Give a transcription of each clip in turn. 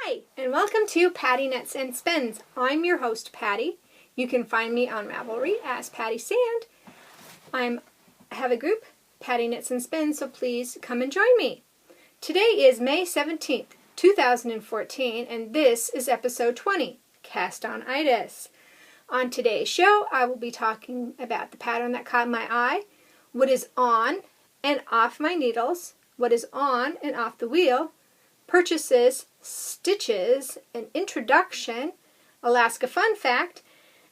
Hi, and welcome to Patty Knits and Spins. I'm your host, Patty. You can find me on Ravelry as Patty Sand. I have a group, Patty Knits and Spins, so please come and join me. Today is May 17th, 2014, and this is episode 20, Cast on Itis. On today's show, I will be talking about the pattern that caught my eye, what is on and off my needles, what is on and off the wheel, purchases, stitches, an introduction, Alaska fun fact,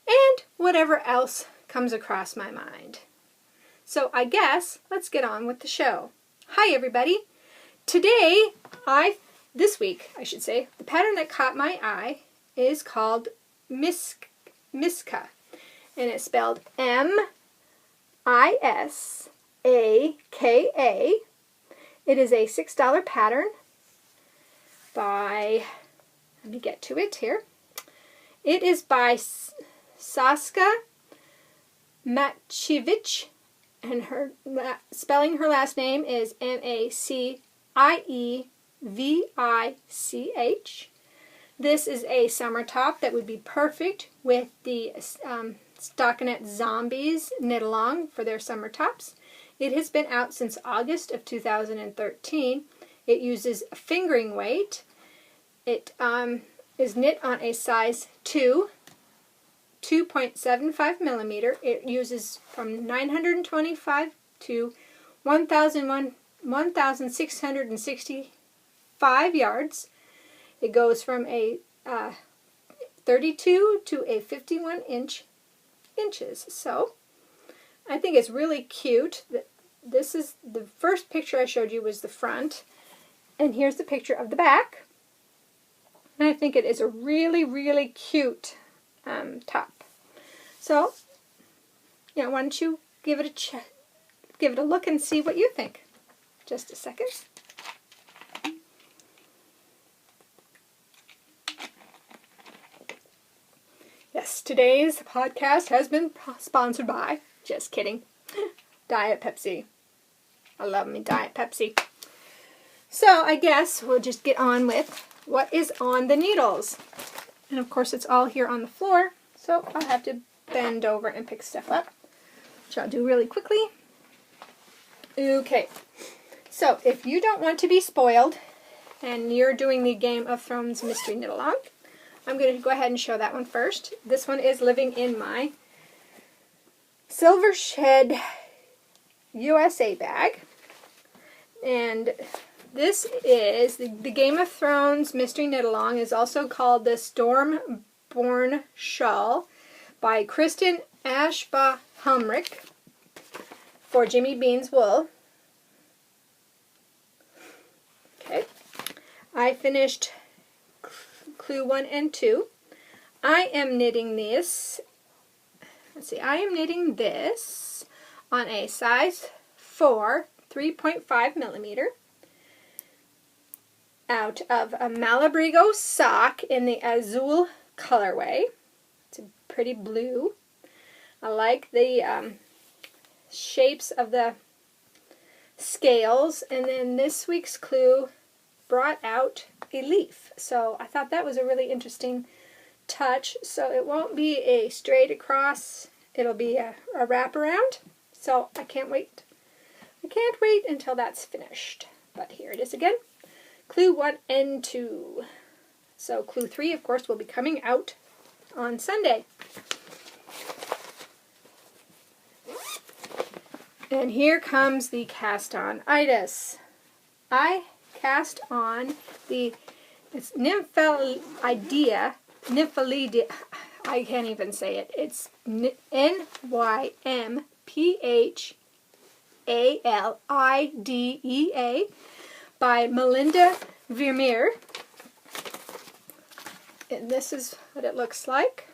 and whatever else comes across my mind. So I guess let's get on with the show. Hi everybody. This week, the pattern that caught my eye is called Miska, and it's spelled M-I-S-A-K-A. It is a $6 pattern by, let me get to it here. It is by Saska Macievich, and spelling her last name is M-A-C-I-E-V-I-C-H. This is a summer top that would be perfect with the Stockinette Zombies knit along for their summer tops. It has been out since August of 2013. It uses a fingering weight. It is knit on a size 2, 2.75 millimeter. It uses from 925 to 1,665 yards. It goes from a 32 to a 51 inches. So I think it's really cute. This is the first picture I showed you was the front. And here's the picture of the back. And I think it is a really, really cute top. So, why don't you give it a look and see what you think. Just a second. Yes, today's podcast has been sponsored by, just kidding, Diet Pepsi. I love me Diet Pepsi. So I guess we'll just get on with what is on the needles. And of course it's all here on the floor, so I'll have to bend over and pick stuff up, which I'll do really quickly. Okay, so if you don't want to be spoiled and you're doing the Game of Thrones Mystery Knit Along, I'm going to go ahead and show that one first. This one is living in my Silver Shed USA bag. And this is the Game of Thrones Mystery Knit Along, is also called the Stormborn Shawl by Kristen Ashba Humrick for Jimmy Bean's Wool. Okay, I finished Clue 1 and 2. I am knitting this, I am knitting this on a size 4, 3.5 millimeter out of a Malabrigo sock in the Azul colorway. It's a pretty blue. I like the shapes of the scales, and then this week's clue brought out a leaf. So I thought that was a really interesting touch. So it won't be a straight across, it'll be a wraparound. So I can't wait. I can't wait until that's finished. But here it is again. Clue 1 and 2. So Clue 3, of course, will be coming out on Sunday. And here comes the cast on itis. I cast on it's Nymphalidia, I can't even say it. It's Nymphalidia by Melinda Vermeer. And this is what it looks like.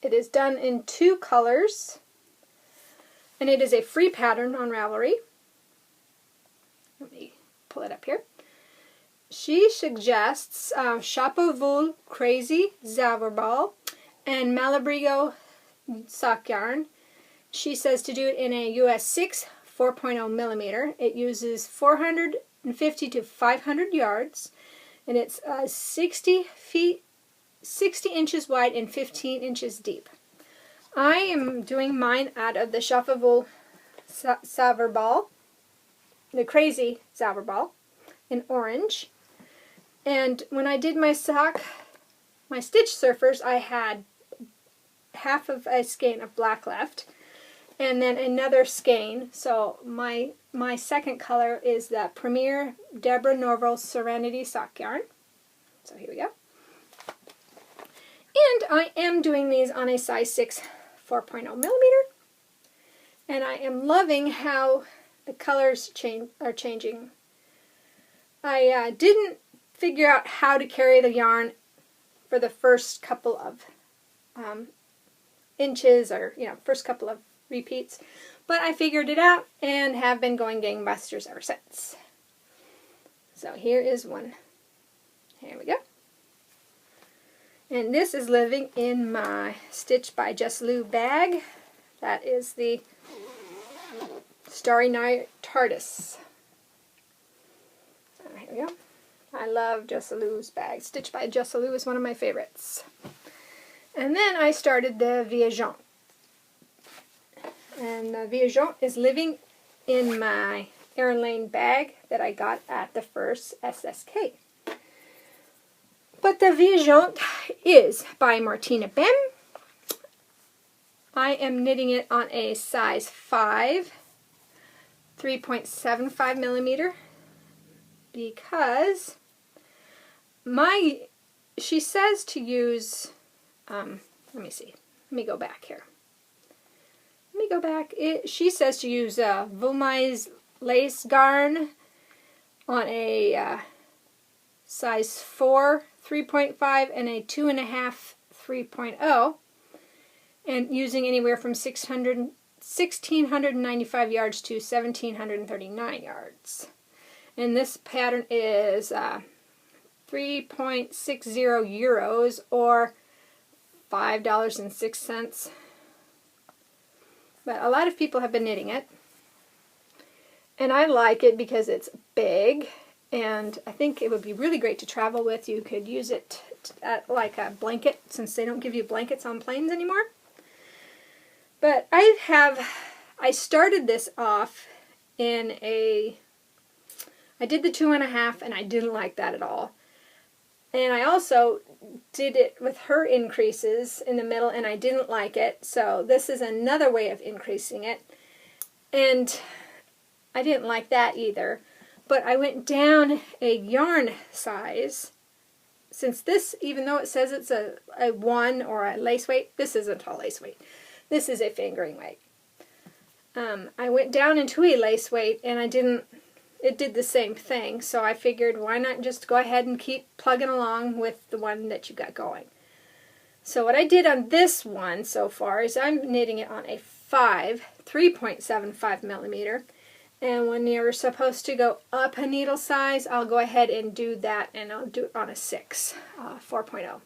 It is done in 2 colors, and it is a free pattern on Ravelry. Let me pull it up here. She suggests Chapeau Wool Crazy Zauberball and Malabrigo sock yarn. She says to do it in a US 6 4.0 millimeter. It uses 400 450 to 500 yards, and it's 60 inches wide and 15 inches deep. I am doing mine out of the Shuffleable Ball, the Crazy Ball, in orange. And when I did my stitch surfers, I had half of a skein of black left, and then another skein. So my second color is the Premier Deborah Norville Serenity sock yarn. So here we go. And I am doing these on a size 6 4.0 millimeter. And I am loving how the colors are changing. I didn't figure out how to carry the yarn for the first couple of inches, or first couple of repeats, but I figured it out and have been going gangbusters ever since. So here is one. Here we go. And this is living in my Stitch by Just Lou bag. That is the Starry Night TARDIS. So here we go. I love Just Lou's bag. Stitch by Just Lou is one of my favorites. And then I started the Viajante. And the Viajante is living in my Erin Lane bag that I got at the first SSK. But the Viajante is by Martina Bem. I am knitting it on a size 5, 3.75 millimeter, because she says to use, let me see, let me go back here. Let me go back. She says to use Vulmai's lace garn on a size 4, 3.5, and a 2.5, 3.0, and using anywhere from 1,695 yards to 1,739 yards. And this pattern is 3.60 euros, or $5.06. But a lot of people have been knitting it, and I like it because it's big, and I think it would be really great to travel with. You could use it like a blanket, since they don't give you blankets on planes anymore. But I started this off in I did the 2.5, and I didn't like that at all. And I also did it with her increases in the middle, and I didn't like it. So this is another way of increasing it. And I didn't like that either. But I went down a yarn size. Since this, even though it says it's a 1 or a lace weight, this isn't a lace weight. This is a fingering weight. I went down into a lace weight, and it did the same thing. So I figured, why not just go ahead and keep plugging along with the one that you got going. So what I did on this one so far is I'm knitting it on a 5, 3.75 millimeter. And when you're supposed to go up a needle size, I'll go ahead and do that, and I'll do it on a 6, 4.0.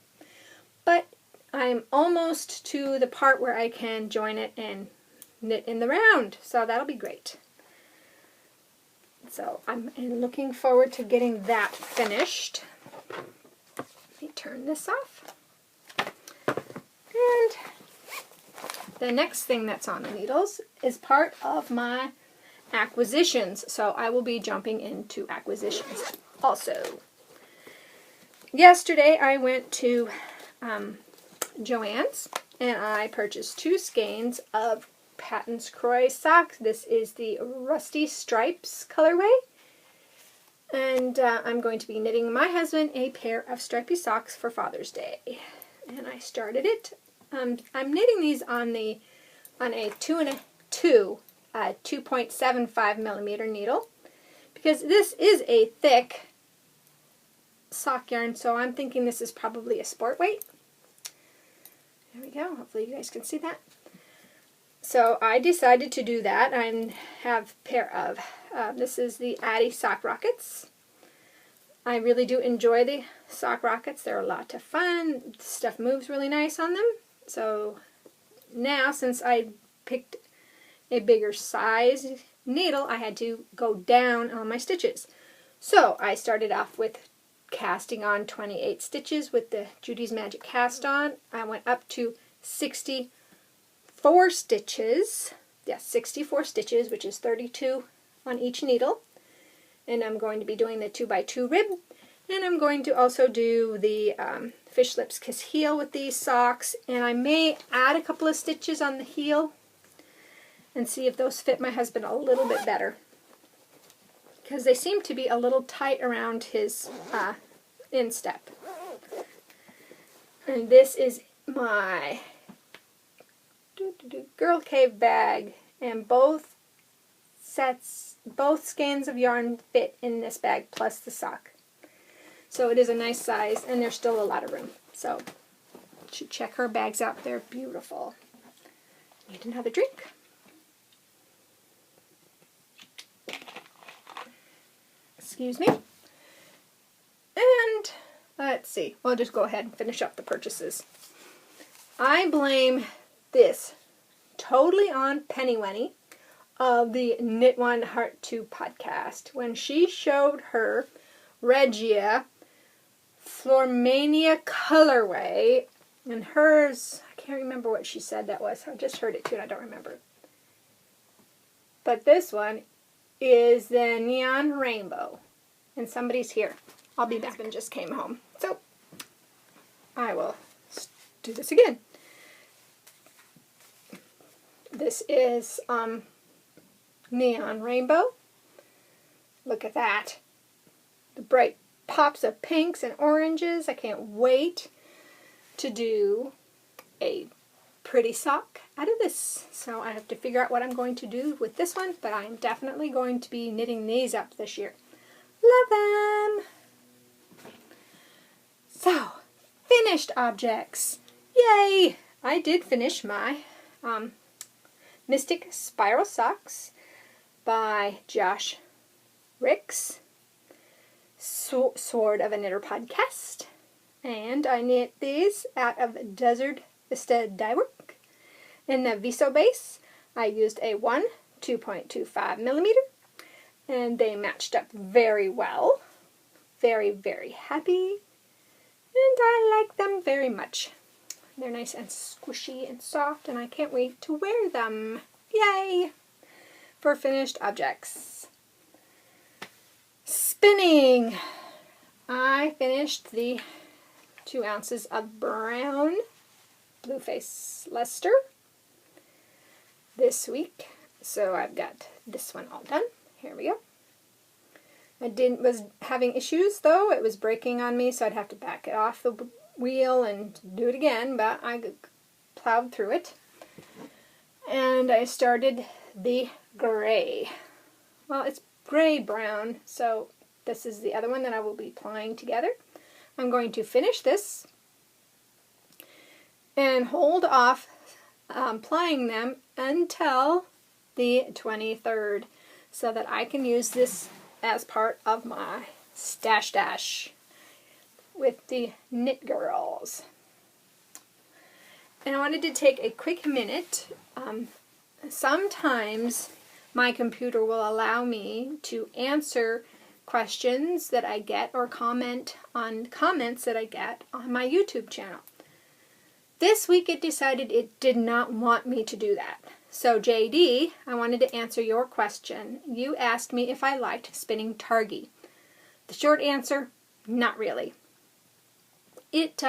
But I'm almost to the part where I can join it and knit in the round, so that'll be great. So I'm looking forward to getting that finished. Let me turn this off. And the next thing that's on the needles is part of my acquisitions, so I will be jumping into acquisitions also. Yesterday I went to Joann's, and I purchased 2 skeins of Patton's Croix socks. This is the Rusty Stripes colorway, and I'm going to be knitting my husband a pair of stripy socks for Father's Day. And I started it. I'm knitting these on a 2.75 millimeter needle, because this is a thick sock yarn, so I'm thinking this is probably a sport weight. There we go. Hopefully you guys can see that. So I decided to do that. I have a pair of, this is the itis sock rockets. I really do enjoy the sock rockets. They're a lot of fun. Stuff moves really nice on them. So now, since I picked a bigger size needle, I had to go down on my stitches. So I started off with casting on 28 stitches with the Judy's Magic Cast On. I went up to 64 stitches. Yes, 64 stitches, which is 32 on each needle. And I'm going to be doing the 2x2 rib. And I'm going to also do the Fish Lips Kiss heel with these socks. And I may add a couple of stitches on the heel and see if those fit my husband a little bit better, because they seem to be a little tight around his instep. And this is my Girl Cave bag, and both skeins of yarn fit in this bag plus the sock. So it is a nice size, and there's still a lot of room. So you should check her bags out. They're beautiful. Need another drink. Excuse me. And let's see. We'll just go ahead and finish up the purchases. I blame this totally on Pennywenny of the Knit One Heart 2 podcast. When she showed her Regia Flormania colorway, and hers, I can't remember what she said that was. I just heard it too and I don't remember. But this one is the Neon Rainbow. And somebody's here. I'll be back. My husband just came home. So I will do this again. This is Neon Rainbow. Look at that. The bright pops of pinks and oranges. I can't wait to do a pretty sock out of this. So I have to figure out what I'm going to do with this one, but I'm definitely going to be knitting these up this year. Love them! So, finished objects. Yay! I did finish my Mystic Spiral Socks by Josh Ricks, Sword of a Knitter podcast. And I knit these out of Desert Vista Dyework. In the Viso base, I used a 2.25 millimeter. And they matched up very well. Very, very happy. And I like them very much. They're nice and squishy and soft, and I can't wait to wear them. Yay! For finished objects. Spinning. I finished the 2 ounces of brown Blueface Leicester this week. So I've got this one all done. Here we go. I was having issues though. It was breaking on me, so I'd have to back it off the wheel and do it again, but I plowed through it. And I started the gray. Well, it's gray-brown, so this is the other one that I will be plying together. I'm going to finish this and hold off plying them until the 23rd. So that I can use this as part of my stash dash with the Knit Girls. And I wanted to take a quick minute. Sometimes my computer will allow me to answer questions that I get or comment on comments that I get on my YouTube channel. This week it decided it did not want me to do that. So JD, I wanted to answer your question. You asked me if I liked spinning targhee. The short answer, not really. It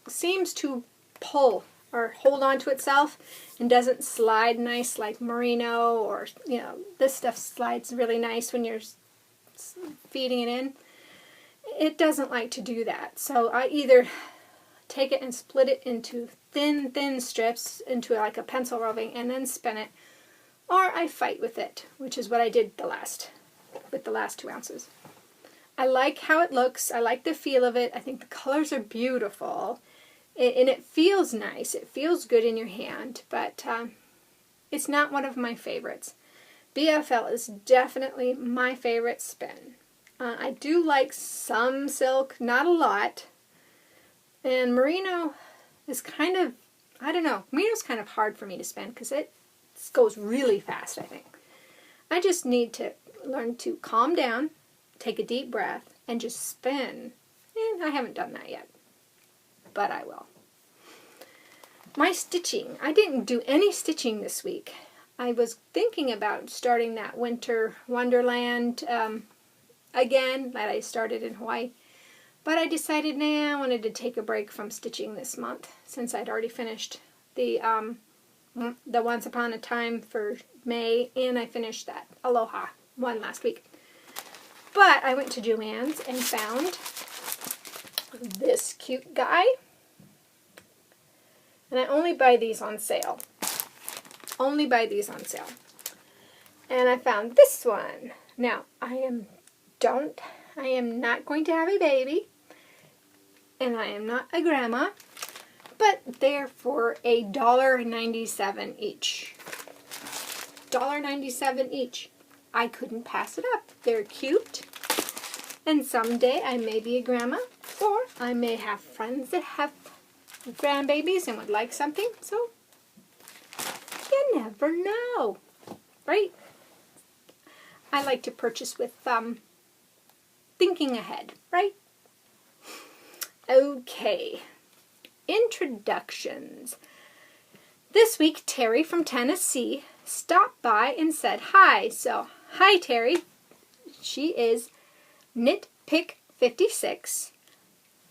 seems to pull or hold on to itself and doesn't slide nice like merino, or, you know, this stuff slides really nice when you're feeding it in. It doesn't like to do that. So I either take it and split it into thin strips into like a pencil roving and then spin it, or I fight with it, which is what I did with the last 2 ounces. I like how it looks. I like the feel of it. I think the colors are beautiful, and it feels nice. It feels good in your hand, but it's not one of my favorites. BFL is definitely my favorite spin. I do like some silk, not a lot. And merino is kind of, I don't know, merino's kind of hard for me to spin because it goes really fast, I think. I just need to learn to calm down take a deep breath and just spin. And I haven't done that yet, but I will. My stitching. I didn't do any stitching this week. I was thinking about starting that Winter Wonderland again that I started in Hawaii. But I decided, I wanted to take a break from stitching this month since I'd already finished the Once Upon a Time for May, and I finished that Aloha one last week. But I went to Joann's and found this cute guy. And I only buy these on sale. Only buy these on sale. And I found this one. Now, I am not going to have a baby. And I am not a grandma. But they're for $1.97 each. $1.97 each. I couldn't pass it up. They're cute. And someday I may be a grandma. Or I may have friends that have grandbabies and would like something. So, you never know. Right? I like to purchase with thinking ahead. Right? Okay. Introductions. This week, Terry from Tennessee stopped by and said hi. So, hi Terry. She is Knitpick56.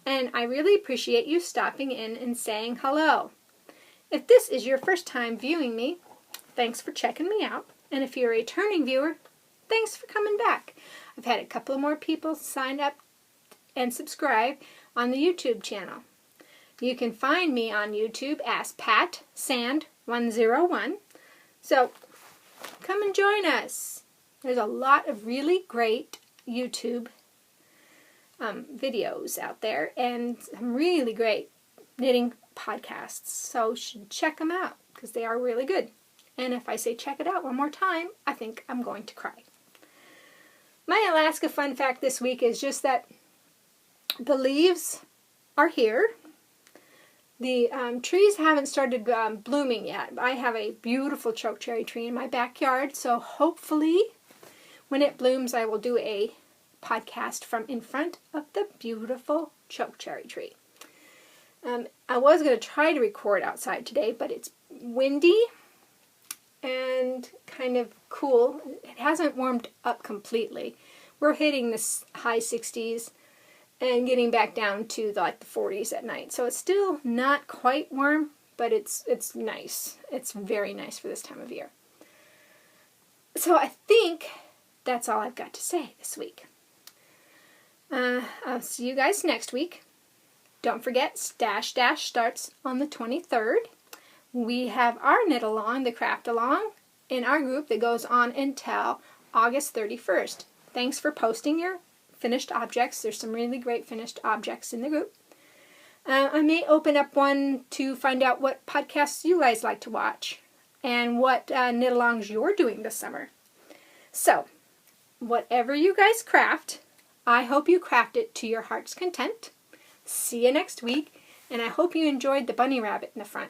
And I really appreciate you stopping in and saying hello. If this is your first time viewing me, thanks for checking me out. And if you're a returning viewer, thanks for coming back. I've had a couple of more people sign up and subscribe on the YouTube channel. You can find me on YouTube as Pat Sand 101. So come and join us. There's a lot of really great YouTube videos out there and some really great knitting podcasts. So you should check them out because they are really good. And if I say check it out one more time, I think I'm going to cry. My Alaska fun fact this week is just that the leaves are here. The trees haven't started blooming yet. I have a beautiful chokecherry tree in my backyard, so hopefully when it blooms I will do a podcast from in front of the beautiful chokecherry tree. I was going to try to record outside today, but it's windy and kind of cool. It hasn't warmed up completely. We're hitting the high 60s and getting back down to the 40s at night. So it's still not quite warm, but it's nice. It's very nice for this time of year. So I think that's all I've got to say this week. I'll see you guys next week. Don't forget, Stash Dash starts on the 23rd. We have our knit along, the craft along, in our group that goes on until August 31st. Thanks for posting your finished objects. There's some really great finished objects in the group. I may open up one to find out what podcasts you guys like to watch and what knit-alongs you're doing this summer. So, whatever you guys craft, I hope you craft it to your heart's content. See you next week, and I hope you enjoyed the bunny rabbit in the front.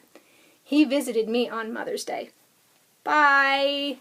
He visited me on Mother's Day. Bye!